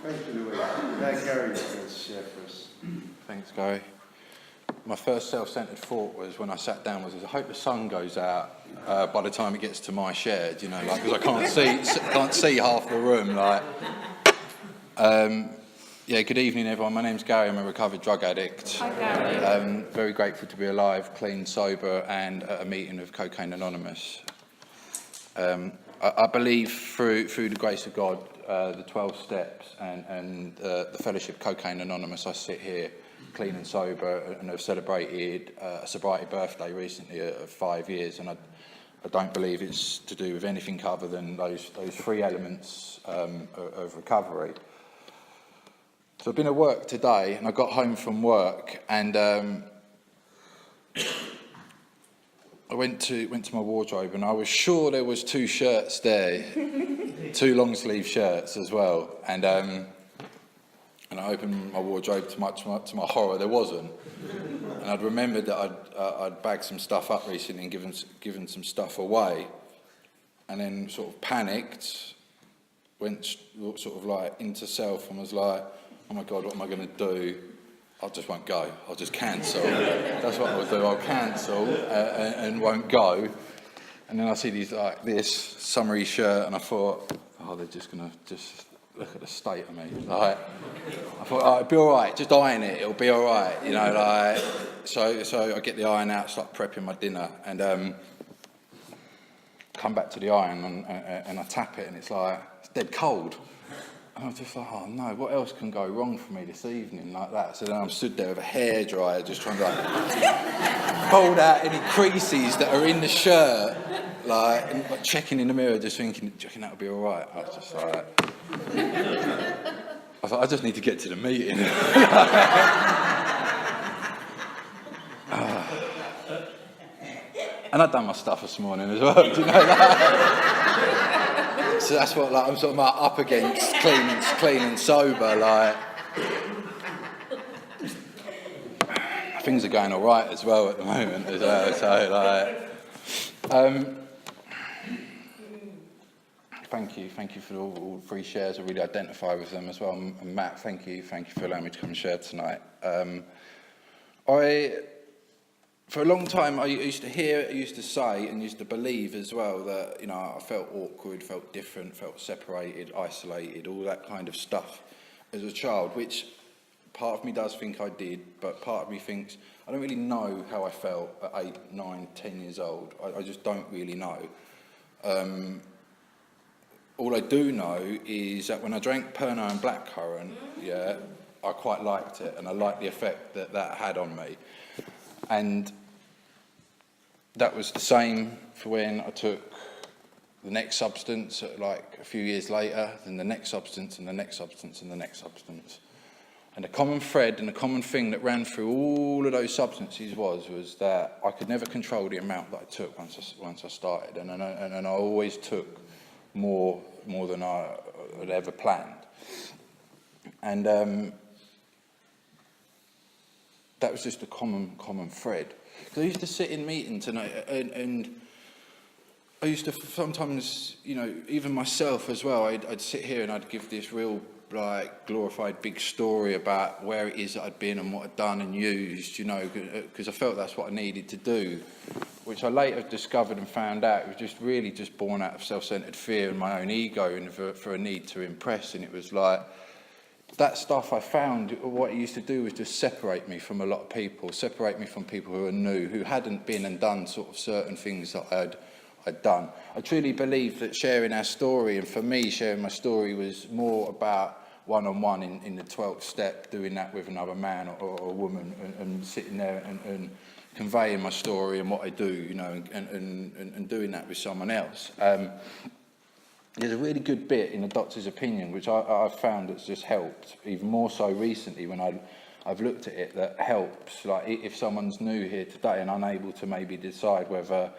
Thank you, Louis. Gary's going to share for us. Thanks, Gary. My first self-centred thought was when I sat down was, I hope the sun goes out by the time it gets to my shed, you know, like, because I can't see half the room, like. Yeah, good evening, everyone. My name's Gary. I'm a recovered drug addict. Hi, Gary. Very grateful to be alive, clean, sober, and at a meeting of Cocaine Anonymous. I believe through the grace of God, the 12 steps and the fellowship Cocaine Anonymous, I sit here clean and sober and have celebrated a sobriety birthday recently of 5 years, and I don't believe it's to do with anything other than those three elements of recovery. So I've been at work today, and I got home from work, and I went to my wardrobe, and I was sure there was 2 shirts there, 2 long sleeve shirts as well, and I opened my wardrobe to my horror, there wasn't, and I'd remembered that I'd bagged some stuff up recently and given some stuff away, and then sort of panicked, went sort of like into self, and was like, oh my God, what am I going to do? I just won't go. I'll just cancel. That's what I'll do. I'll cancel and won't go. And then I see this summery shirt, and I thought, oh, they're just going to just look at the state of me. Like, I thought, oh, it'll be all right. Just iron it. It'll be all right. You know, like, so I get the iron out, start prepping my dinner, and come back to the iron, and I tap it, and it's like, it's dead cold. And I was just like, oh no, what else can go wrong for me this evening like that? So then I'm stood there with a hairdryer just trying to like fold out any creases that are in the shirt, like, and like, checking in the mirror, just thinking, do you reckon that'll be all right? I was just like, I just need to get to the meeting. And I'd done my stuff this morning as well, do you know that? So that's what I'm sort of up against, clean and sober. Like, things are going all right as well at the moment as well. So thank you for all 3 shares. I really identify with them as well. And Matt, thank you for allowing me to come and share tonight. For a long time, I used to say, and used to believe as well that, you know, I felt awkward, felt different, felt separated, isolated, all that kind of stuff as a child, which part of me does think I did, but part of me thinks I don't really know how I felt at 8, 9, 10 years old. I just don't really know. All I do know is that when I drank Pernod and blackcurrant, yeah, I quite liked it, and I liked the effect that had on me. And that was the same for when I took the next substance, like a few years later, then the next substance, and the next substance, and the next substance. And the common thread and the common thing that ran through all of those substances was that I could never control the amount that I took once I started, and I always took more than I had ever planned. And that was just a common thread. Because I used to sit in meetings and I used to sometimes, you know, even myself as well, I'd sit here and I'd give this real, like, glorified big story about where it is that I'd been and what I'd done and used, you know, because I felt that's what I needed to do, which I later discovered and found out it was just really just born out of self-centered fear and my own ego and for a need to impress. And it was like, that stuff I found, what it used to do was just separate me from a lot of people, separate me from people who are new, who hadn't been and done sort of certain things that I'd done. I truly believe that sharing our story, and for me, sharing my story was more about one-on-one in the 12th step, doing that with another man or a woman, and sitting there and conveying my story and what I do, you know, and doing that with someone else. There's a really good bit in the doctor's opinion, which I've found that's just helped, even more so recently when I've looked at it, that helps. Like, if someone's new here today and unable to maybe decide whether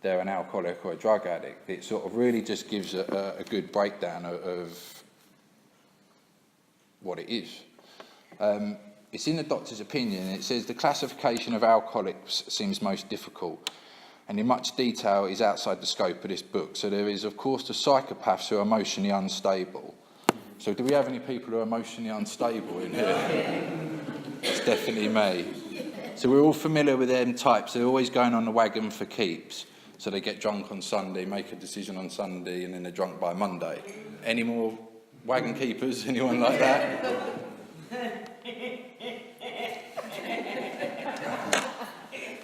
they're an alcoholic or a drug addict, it sort of really just gives a good breakdown of what it is. It's in the doctor's opinion. It says the classification of alcoholics seems most difficult, and in much detail is outside the scope of this book. So there is, of course, the psychopaths who are emotionally unstable. So do we have any people who are emotionally unstable in here? It's definitely me. So we're all familiar with them types. They're always going on the wagon for keeps. So they get drunk on Sunday, make a decision on Sunday, and then they're drunk by Monday. Any more wagon keepers? Anyone like that?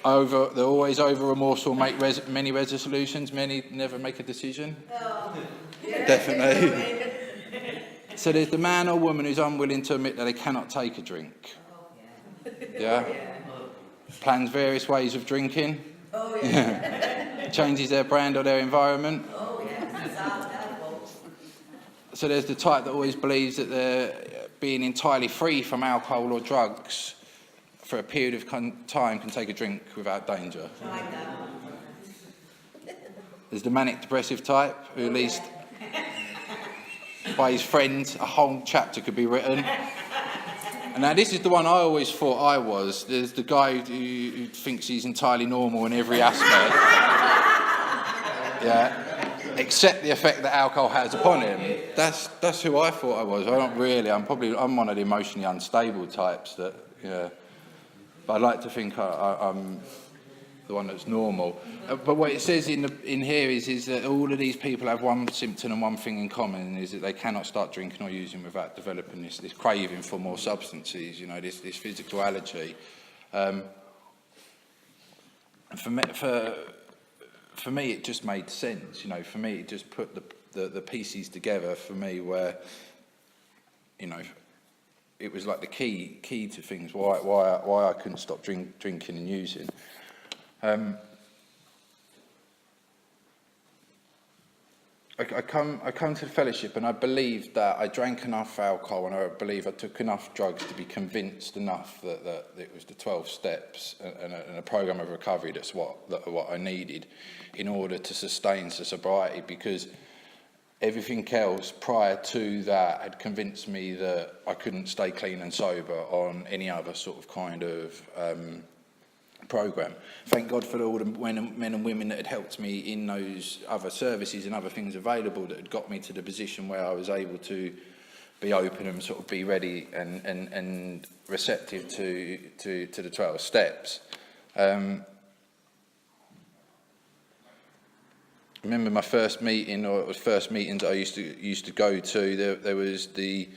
They're always over remorseful, make many resolutions, many never make a decision. Oh. Definitely. So there's the man or woman who's unwilling to admit that they cannot take a drink. Yeah? Plans various ways of drinking. Oh, yeah. Changes their brand or their environment. Oh, yeah. So there's the type that always believes that they're being entirely free from alcohol or drugs for a period of time can take a drink without danger. Like that. There's the manic depressive type who at least by his friends a whole chapter could be written. And now this is the one I always thought I was. There's the guy who thinks he's entirely normal in every aspect. Yeah. Except the effect that alcohol has upon him. That's who I thought I was. I'm not really. I'm one of the emotionally unstable types that, yeah. But I like to think I'm the one that's normal. But what it says in here is that all of these people have one symptom and one thing in common, is that they cannot start drinking or using without developing this craving for more substances, you know, this physical allergy. And for me, it just made sense, you know. For me, it just put the pieces together for me where, you know, it was like the key to things, why I couldn't stop drinking and using. I come to the fellowship and I believed that I drank enough alcohol and I believe I took enough drugs to be convinced enough that it was the 12 steps and a program of recovery that's what I needed in order to sustain sobriety, because everything else prior to that had convinced me that I couldn't stay clean and sober on any other sort of kind of program. Thank God for all the men and women that had helped me in those other services and other things available that had got me to the position where I was able to be open and sort of be ready and receptive to the 12 steps. I remember my first meeting, or first meetings I used to go to. There was the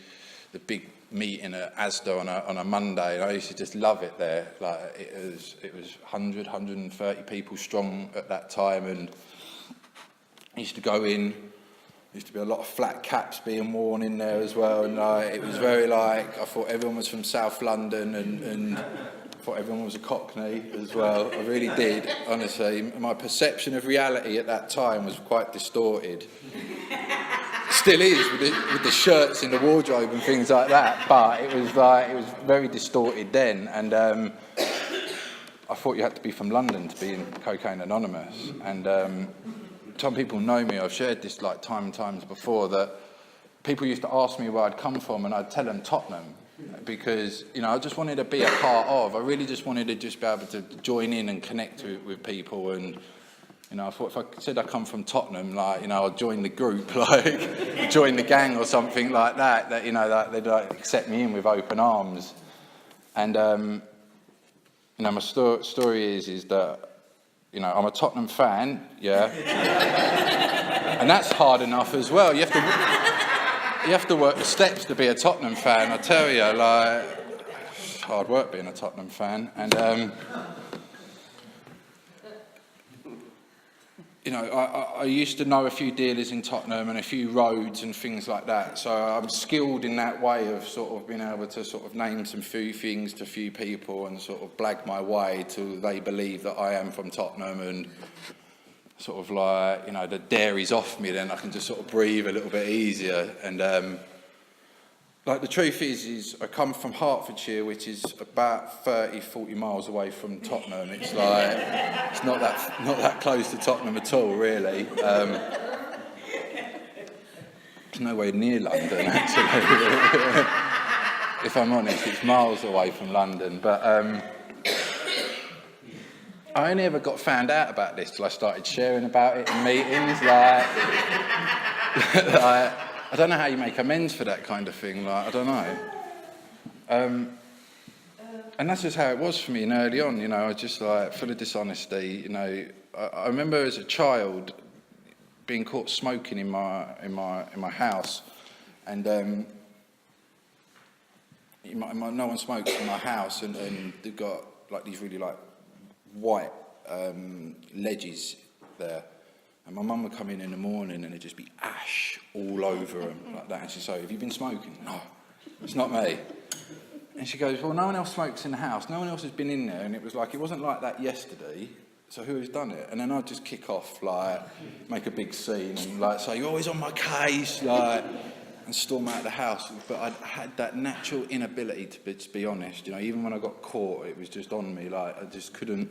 big meeting at Asda on a Monday, and I used to just love it there. Like it was 130 people strong at that time, and I used to go in. There used to be a lot of flat caps being worn in there as well, and it was very like, I thought everyone was from South London, and I thought everyone was a Cockney as well. I really did, honestly. My perception of reality at that time was quite distorted. Still is with the shirts in the wardrobe and things like that, but it was very distorted then, and I thought you had to be from London to be in Cocaine Anonymous. And some people know me. I've shared this like time and times before, that people used to ask me where I'd come from, and I'd tell them Tottenham, because, you know, I just wanted to be a part of. I really just wanted to just be able to join in and connect with people. And, you know, I thought if I said I come from Tottenham, like, you know, I'd join the group, like, join the gang or something like that, you know, that they'd like accept me in with open arms. And, you know, my story is that, you know, I'm a Tottenham fan, yeah. And that's hard enough as well. You have to work the steps to be a Tottenham fan, I tell you, like, it's hard work being a Tottenham fan. And, you know, I used to know a few dealers in Tottenham and a few roads and things like that. So I'm skilled in that way of sort of being able to sort of name some few things to few people and sort of blag my way till they believe that I am from Tottenham, and sort of like, you know, the dairy's off me, then I can just sort of breathe a little bit easier. And like the truth is I come from Hertfordshire, which is about 30-40 miles away from Tottenham. It's like, it's not that close to Tottenham at all, really. It's nowhere near London, actually. If I'm honest, it's miles away from London. But I only ever got found out about this till I started sharing about it in meetings. I don't know how you make amends for that kind of thing. Like, I don't know. And that's just how it was for me. And early on, you know, I was just like full of dishonesty. You know, I remember as a child being caught smoking in my house, and no one smokes in my house, and they've got like these really like white ledges there. And my mum would come in the morning and there'd just be ash all over them like that. And she'd say, "Have you been smoking?" "No, it's not me." And she goes, "Well, no one else smokes in the house. No one else has been in there." And it was like, it wasn't like that yesterday. So who has done it? And then I'd just kick off, like, make a big scene and like say, "You're always on my case," like, and storm out of the house. But I had that natural inability to be honest. You know, even when I got caught, it was just on me. Like, I just couldn't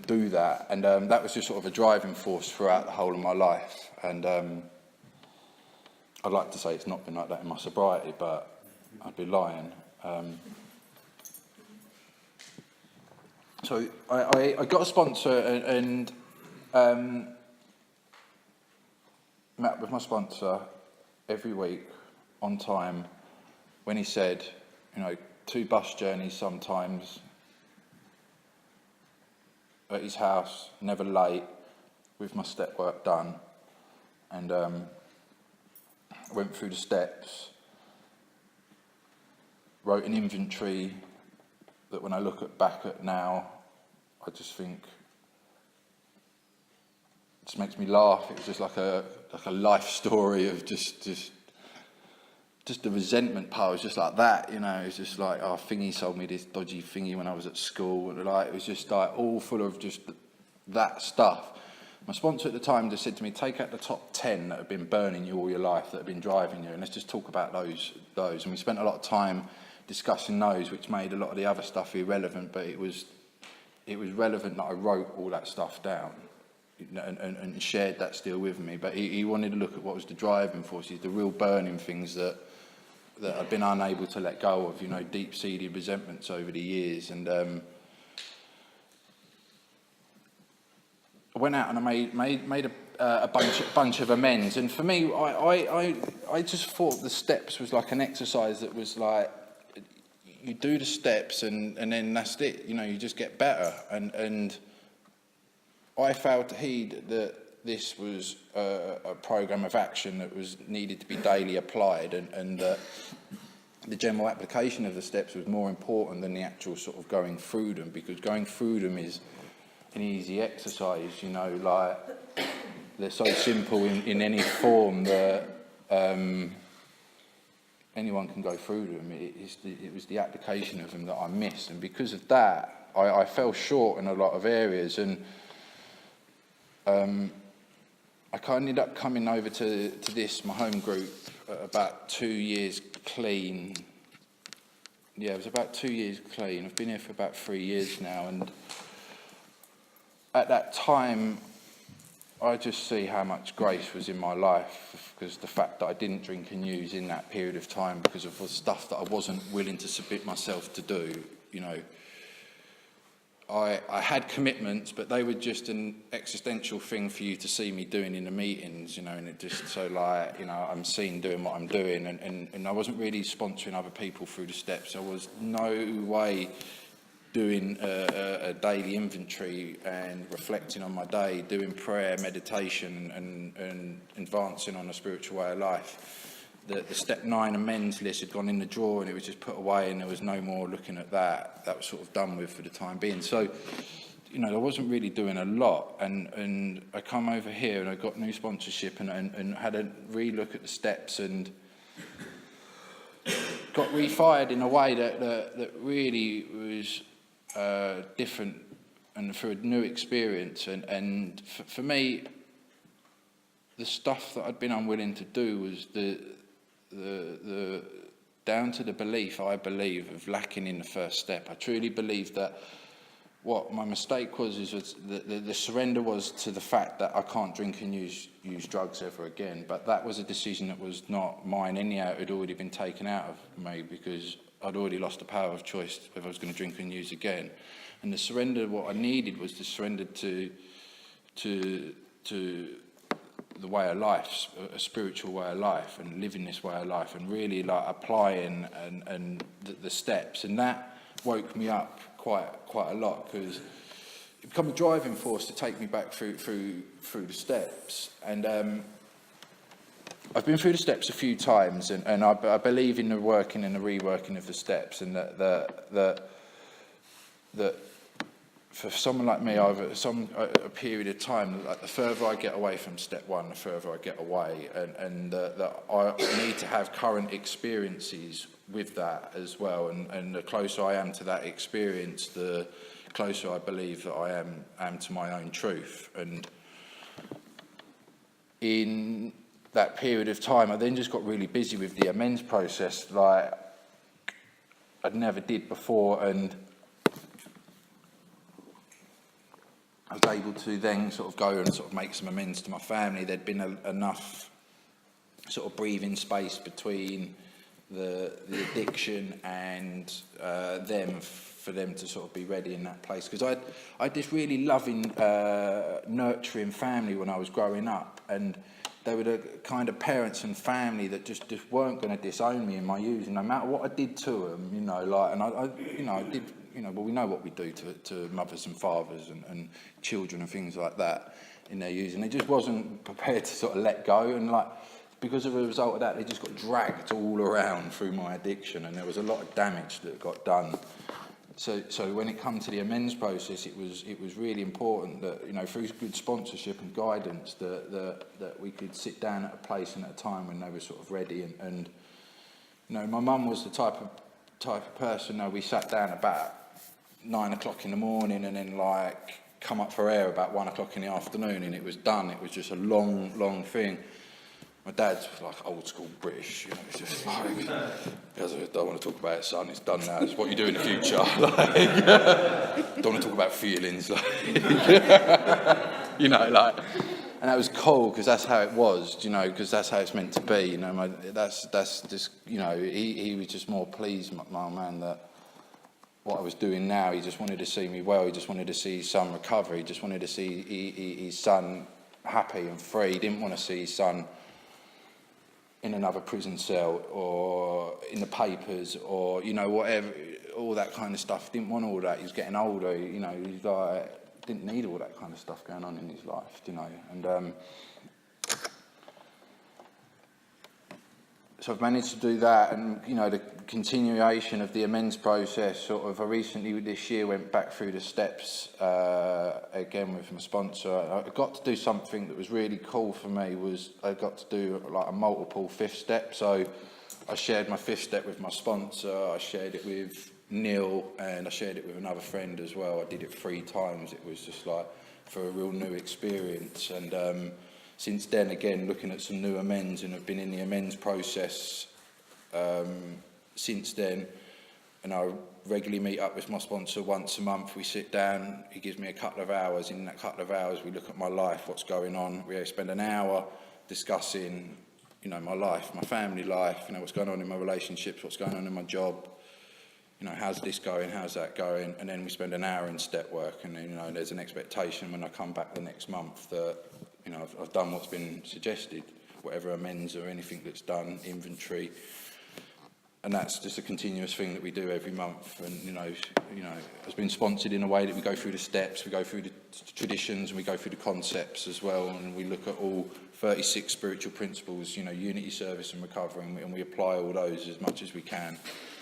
do that. And that was just sort of a driving force throughout the whole of my life. And I'd like to say it's not been like that in my sobriety, but I'd be lying. So I got a sponsor and met with my sponsor every week on time when he said, you know, 2 bus journeys sometimes at his house, never late, with my step work done. And went through the steps, wrote an inventory that when I look back at now, I just think, it just makes me laugh. It was just like a life story of just the resentment part was just like that, you know. It's just like, oh, Thingy sold me this dodgy thingy when I was at school, and like it was just like all full of just that stuff. My sponsor at the time just said to me, "Take out the top 10 that have been burning you all your life, that have been driving you, and let's just talk about those." And we spent a lot of time discussing those, which made a lot of the other stuff irrelevant, but it was relevant that I wrote all that stuff down and shared that still with me. But he wanted to look at what was the driving forces, the real burning things that I've been unable to let go of, you know, deep-seated resentments over the years. And I went out and I made a bunch of amends. And for me, I just thought the steps was like an exercise that was like, you do the steps and then that's it, you know, you just get better. And I failed to heed that this was a programme of action that was needed to be daily applied, and that the general application of the steps was more important than the actual sort of going through them, because going through them is an easy exercise, you know, like they're so simple in any form that anyone can go through them. It was the application of them that I missed, and because of that, I fell short in a lot of areas. And I kind of ended up coming over to this, my home group, about 2 years clean. Yeah, it was about 2 years clean. I've been here for about 3 years now, and at that time, I just see how much grace was in my life, because the fact that I didn't drink and use in that period of time because of the stuff that I wasn't willing to submit myself to do, you know. I had commitments, but they were just an existential thing for you to see me doing in the meetings, you know, and it just so like, you know, I'm seen doing what I'm doing, and I wasn't really sponsoring other people through the steps. I was no way doing a daily inventory and reflecting on my day, doing prayer, meditation, and advancing on a spiritual way of life. The step 9 amends list had gone in the drawer and it was just put away, and there was no more looking at that. That was sort of done with for the time being. So, you know, I wasn't really doing a lot, and I come over here and I got new sponsorship and had a re-look at the steps and got refired in a way that really was different and for a new experience. And for me, the stuff that I'd been unwilling to do was the down to the belief, I believe, of lacking in the first step. I truly believe that what my mistake was the surrender was to the fact that I can't drink and use drugs ever again. But that was a decision that was not mine anyhow. It had already been taken out of me, because I'd already lost the power of choice if I was going to drink and use again. And the surrender, what I needed was to surrender to the way of life, a spiritual way of life, and living this way of life, and really like applying and the steps, and that woke me up quite a lot, because it became a driving force to take me back through the steps. And I've been through the steps a few times, and I believe in the working and the reworking of the steps, and that for someone like me, over a period of time, like the further I get away from step one, the further I get away, and that I need to have current experiences with that as well, and the closer I am to that experience, the closer I believe that I am to my own truth. And in that period of time, I then just got really busy with the amends process, like I'd never did before, and I was able to then sort of go and sort of make some amends to my family. There'd been enough sort of breathing space between the addiction and them, for them to sort of be ready in that place. Because I had this really loving, nurturing family when I was growing up, and they were the kind of parents and family that just weren't going to disown me in my youth, no matter what I did to them, you know, like, and I did, you know, well, we know what we do to mothers and fathers and children and things like that in their youth, and they just wasn't prepared to sort of let go, and like, because of the result of that, they just got dragged all around through my addiction, and there was a lot of damage that got done. So when it comes to the amends process, it was really important that, you know, through good sponsorship and guidance, that we could sit down at a place and at a time when they were sort of ready. And you know, my mum was the type of person. You know, we sat down about 9 o'clock in the morning, and then like come up for air about 1 o'clock in the afternoon, and it was done. It was just a long thing. My dad's like old school British, you know, it's just like, he goes, I don't want to talk about it, son, it's done now, it's what you do in the future. Like, don't want to talk about feelings, like, you know, like, and that was cool, because that's how it was, you know, because that's how it's meant to be, you know, that's just, you know, he was just more pleased, my man, that what I was doing now, he just wanted to see me well, he just wanted to see his son recover, he just wanted to see his son happy and free, he didn't want to see his son in another prison cell or in the papers or, you know, whatever, all that kind of stuff. Didn't want all that. He was getting older, you know, he's like, didn't need all that kind of stuff going on in his life, you know. And so I've managed to do that, and, you know, the continuation of the amends process, sort of, I recently this year went back through the steps again with my sponsor. I got to do something that was really cool for me, was I got to do like a multiple fifth step. So I shared my fifth step with my sponsor, I shared it with Neil, and I shared it with another friend as well. I did it 3 times. It was just like for a real new experience. And since then, again, looking at some new amends, and have been in the amends process since then, and I regularly meet up with my sponsor once a month. We sit down, he gives me a couple of hours. In that couple of hours, we look at my life, what's going on. We spend an hour discussing, you know, my life, my family life, you know, what's going on in my relationships, what's going on in my job, you know, how's this going, how's that going, and then we spend an hour in step work, and then, you know, there's an expectation when I come back the next month that, you know, I've done what's been suggested, whatever amends or anything that's done, inventory, and that's just a continuous thing that we do every month. And you know, it's been sponsored in a way that we go through the steps, we go through the traditions, and we go through the concepts as well, and we look at all 36 spiritual principles, you know, unity, service, and recovery, and we apply all those as much as we can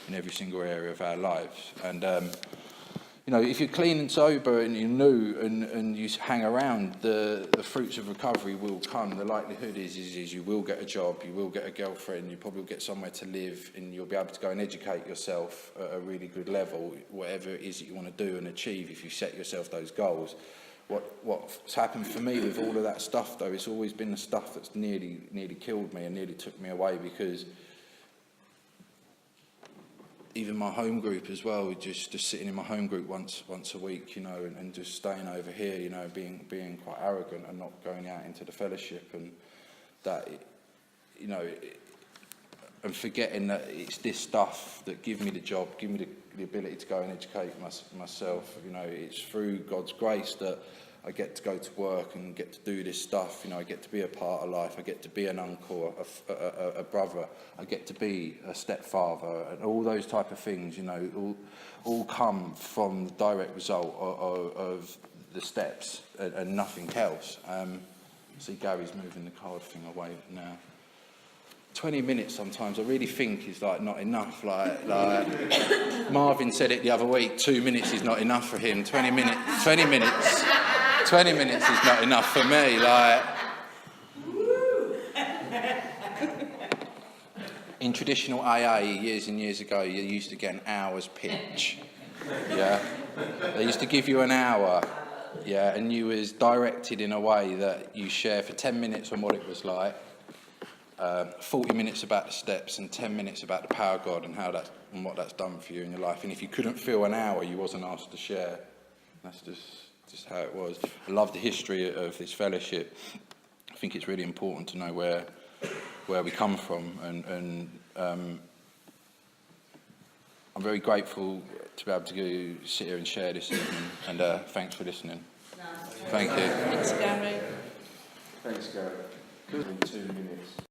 in every single area of our lives. And you know, if you're clean and sober and you're new and you hang around, the fruits of recovery will come. The likelihood is you will get a job, you will get a girlfriend, you probably will get somewhere to live, and you'll be able to go and educate yourself at a really good level, whatever it is that you want to do and achieve if you set yourself those goals. What's happened for me with all of that stuff, though, it's always been the stuff that's nearly killed me and nearly took me away, because even my home group as well, just sitting in my home group once a week, you know, and just staying over here, you know, being quite arrogant and not going out into the fellowship, and that, you know, and forgetting that it's this stuff that give me the job, give me the ability to go and educate myself. You know, it's through God's grace that I get to go to work and get to do this stuff. You know, I get to be a part of life. I get to be an uncle, a brother. I get to be a stepfather, and all those type of things. You know, all come from the direct result of the steps and nothing else. See, Gary's moving the card thing away now. 20 minutes sometimes I really think is like not enough. Like Marvin said it the other week. 2 minutes is not enough for him. 20 minutes is not enough for me. Like in traditional AA years and years ago, you used to get an hour's pitch. Yeah, they used to give you an hour. Yeah, and you was directed in a way that you share for 10 minutes on what it was like. 40 minutes about the steps and 10 minutes about the power of God and how that and what that's done for you in your life. And if you couldn't fill an hour, you wasn't asked to share. That's just how it was. I love the history of this fellowship. I think it's really important to know where we come from, and I'm very grateful to be able to sit here and share this evening. And thanks for listening. Thank you. Thanks, Gary. Thanks, Gary. Good. In 2 minutes.